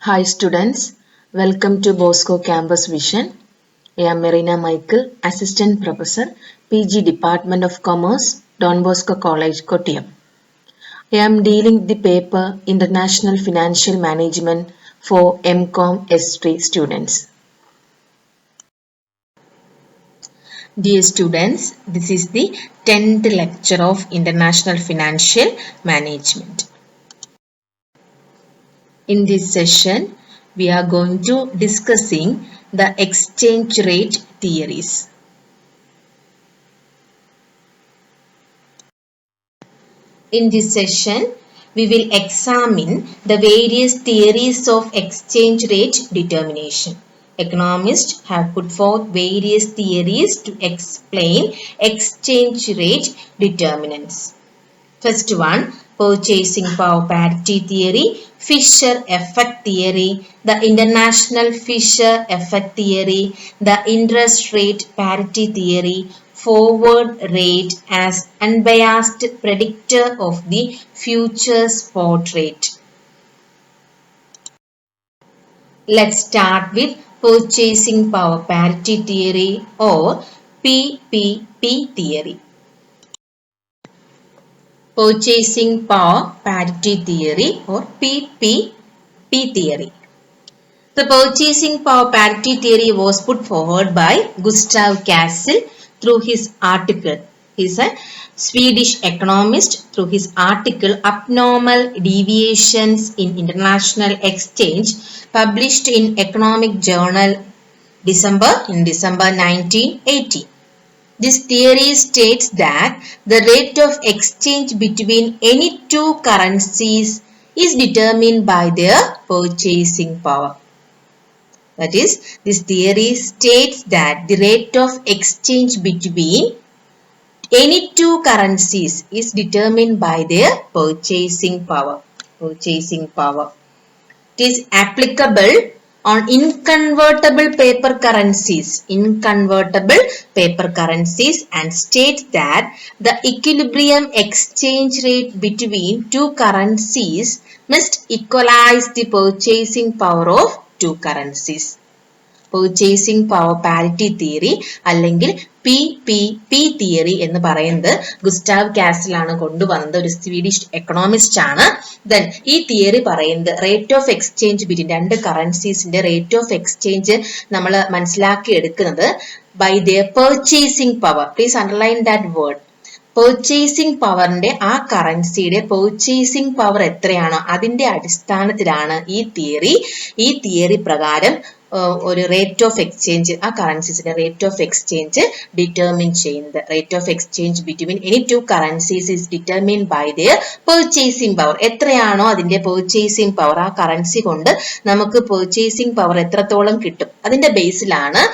Hi students, welcome to Bosco Campus Vision. I am Marina Michael, Assistant Professor, PG Department of Commerce, Don Bosco College, Kottayam. I am dealing the paper International Financial Management for MCOM S3 students. Dear students, this is the 10th lecture of International Financial Management. In this session, we are going to discussing the exchange rate theories. In this session, we will examine the various theories of exchange rate determination. Economists have put forth various theories to explain exchange rate determinants. First one, purchasing power parity theory, Fisher effect theory, the international Fisher effect theory, the interest rate parity theory, forward rate as unbiased predictor of the future spot rate. Let's start with purchasing power parity theory or PPP theory. Purchasing Power Parity Theory or PPP theory. The purchasing power parity theory was put forward by Gustav Cassel through his article. He is a Swedish economist through his article Abnormal Deviations in International Exchange published in Economic Journal December 1980. This theory states that the rate of exchange between any two currencies is determined by their purchasing power. That is, this theory states that the rate of exchange between any two currencies is determined by their purchasing power. It is applicable on inconvertible paper currencies and states that the equilibrium exchange rate between two currencies must equalize the purchasing power of two currencies. Purchasing power parity theory അല്ലെങ്കിൽ PPP theory എന്ന് പറയുന്നത് ഗുസ്റ്റാവ് castle ആണ് കൊണ്ടുവന്നത് ഒരു Swedish economist ആണ്. Then ഈ theory പറയുന്നത് rate of exchange between രണ്ട് കറൻസീസിന്റെ റേറ്റ് ഓഫ് എക്സ്ചേഞ്ച് നമ്മൾ മനസ്സിലാക്കി എടുക്കുന്നത് by their purchasing power. Please underline that word. Purchasing പവറിന്റെ ആ കറൻസിയുടെ purchasing പവർ എത്രയാണോ അതിന്റെ അടിസ്ഥാനത്തിലാണ് ഈ തിയറി പ്രകാരം ഒരു റേറ്റ് ഓഫ് എക്സ്ചേഞ്ച് ആ കറൻസീസിന്റെ റേറ്റ് ഓഫ് എക്സ്ചേഞ്ച് ഡിറ്റർമിൻ ചെയ്യുന്നത്. Rate of exchange between any two currencies is determine by their purchasing power. എത്രയാണോ അതിന്റെ പർച്ചേസിംഗ് പവർ ആ കറൻസി കൊണ്ട് നമുക്ക് പർച്ചേസിംഗ് പവർ എത്രത്തോളം കിട്ടും അതിന്റെ ബേസിലാണ്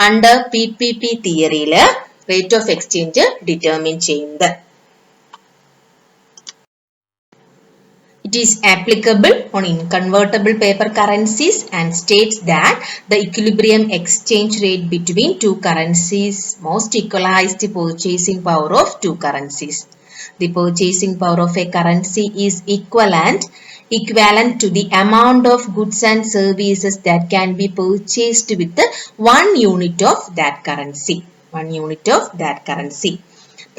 അണ്ടർ PPP തിയറിയില് റേറ്റ് ഓഫ് എക്സ്ചേഞ്ച് ഡിറ്റർമിൻ ചെയ്യുന്നത്. It is applicable on inconvertible paper currencies and states that the equilibrium exchange rate between two currencies must equalize the purchasing power of two currencies. The purchasing power of a currency is equivalent to the amount of goods and services that can be purchased with 1 unit of that currency.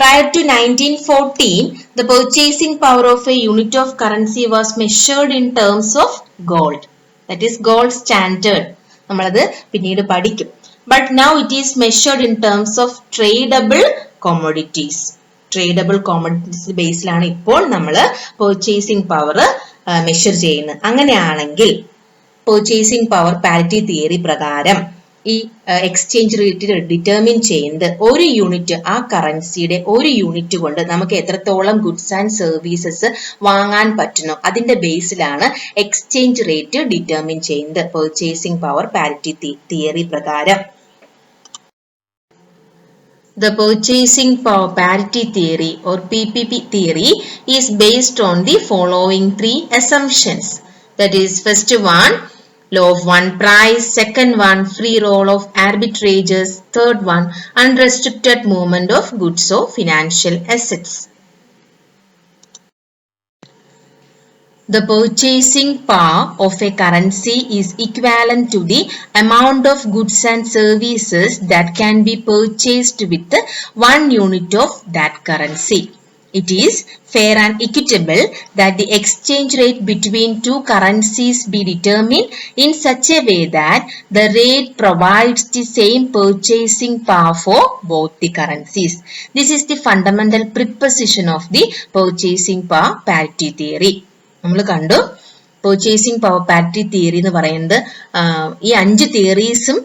Prior to 1914, the purchasing power of a unit of currency was measured in terms of gold. That is gold standard. നമ്മളത് പിന്നീട് പഠിക്കും. But now it is measured in terms of tradable commodities. Tradable commodities ബേസിലാണ് ഇപ്പോൾ നമ്മൾ purchasing power measure ചെയ്യുന്നത്. അങ്ങനെയാണെങ്കിൽ purchasing power parity theory പ്രകാരം ഈ എക്സ്ചേഞ്ച് റേറ്റ് ഡിറ്റർമിൻ ചെയ്യുന്നത് ഒരു യൂണിറ്റ് ആ കറൻസിയുടെ ഒരു യൂണിറ്റ് കൊണ്ട് നമുക്ക് എത്രത്തോളം ഗുഡ്സ് ആൻഡ് സർവീസസ് വാങ്ങാൻ പറ്റുന്നു അതിന്റെ ബേസിലാണ് എക്സ്ചേഞ്ച് റേറ്റ് ഡിറ്റർമിൻ ചെയ്യുന്നത് പർച്ചേസിംഗ് പവർ പാരിറ്റി തിയറി പ്രകാരം. The purchasing power parity theory or PPP theory is based on the following three assumptions. That is, first one, law of one price, second one, free roll of arbitrages, third one, unrestricted movement of goods or financial assets. The purchasing power of a currency is equivalent to the amount of goods and services that can be purchased with 1 unit of that currency. It is fair and equitable that the exchange rate between two currencies be determined in such a way that the rate provides the same purchasing power for both the currencies. This is the fundamental preposition of the purchasing power parity theory. നമ്മൾ കണ്ടു purchasing power parity theory എന്ന് പറയുന്നത് ഈ 5 തിയറീസും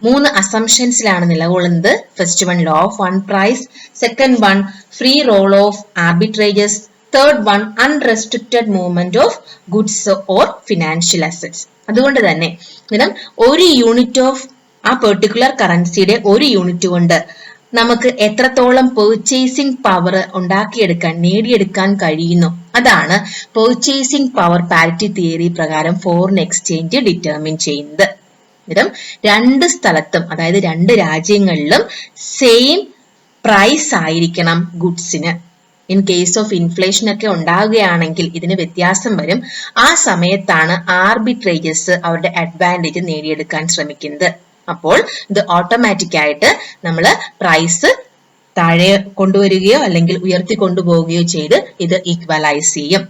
3 അസംഷൻസിലാണ് നിലകൊള്ളുന്നത്. First one law of one price, second one free role of arbitrages, third one unrestricted movement of goods or financial assets. അതുകൊണ്ട് തന്നെ ഒരു യൂണിറ്റ് ഓഫ് ആ പെർട്ടിക്കുലർ കറൻസിയുടെ ഒരു യൂണിറ്റ് കൊണ്ട് നമുക്ക് എത്രത്തോളം പെർച്ചേസിംഗ് പവർ ഉണ്ടാക്കിയെടുക്കാൻ നേടിയെടുക്കാൻ കഴിയുന്നു, അതാണ് പെർച്ചേസിംഗ് പവർ പാരിറ്റി തിയറി പ്രകാരം ഫോറിൻ എക്സ്ചേഞ്ച് ഡിറ്റർമിൻ ചെയ്യുന്നത്. രണ്ട് സ്ഥലത്തും, അതായത് 2 രാജ്യങ്ങളിലും സെയിം പ്രൈസ് ആയിരിക്കണം ഗുഡ്സിന്. ഇൻ കേസ് ഓഫ് ഇൻഫ്ലേഷൻ ഒക്കെ ഉണ്ടാകുകയാണെങ്കിൽ ഇതിന് വ്യത്യാസം വരും. ആ സമയത്താണ് ആർബിട്രേജസ് അവരുടെ അഡ്വാൻറ്റേജ് നേടിയെടുക്കാൻ ശ്രമിക്കുന്നത്. അപ്പോൾ ഇത് ഓട്ടോമാറ്റിക് ആയിട്ട് നമ്മൾ പ്രൈസ് താഴെ കൊണ്ടുവരികയോ അല്ലെങ്കിൽ ഉയർത്തി കൊണ്ടുപോവുകയോ ചെയ്ത് ഇത് ഈക്വലൈസ് ചെയ്യും.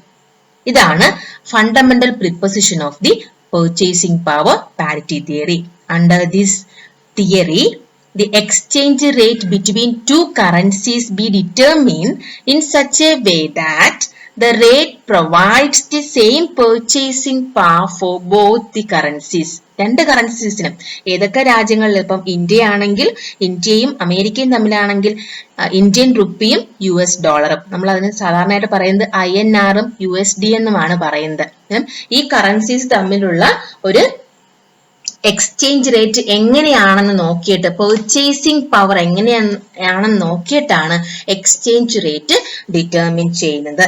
ഇതാണ് fundamental preposition of the purchasing power parity theory. Under this theory, the exchange rate between two currencies be determined in such a way that the rate provides the same purchasing power for both the currencies. 2 കറൻസീസിനും ഏതൊക്കെ രാജ്യങ്ങളിൽ, ഇപ്പം India ആണെങ്കിൽ ഇന്ത്യയും അമേരിക്കയും തമ്മിലാണെങ്കിൽ Indian റുപ്പിയും US ഡോളറും, നമ്മൾ അതിന് സാധാരണയായിട്ട് പറയുന്നത് INR-ഉം USD എന്നുമാണ് പറയുന്നത്. ഈ കറൻസീസ് തമ്മിലുള്ള ഒരു എക്സ്ചേഞ്ച് റേറ്റ് എങ്ങനെയാണെന്ന് നോക്കിയിട്ട്, പെർച്ചേസിംഗ് പവർ എങ്ങനെയാണെന്ന് നോക്കിയിട്ടാണ് എക്സ്ചേഞ്ച് റേറ്റ് ഡിറ്റർമിൻ ചെയ്യുന്നത്.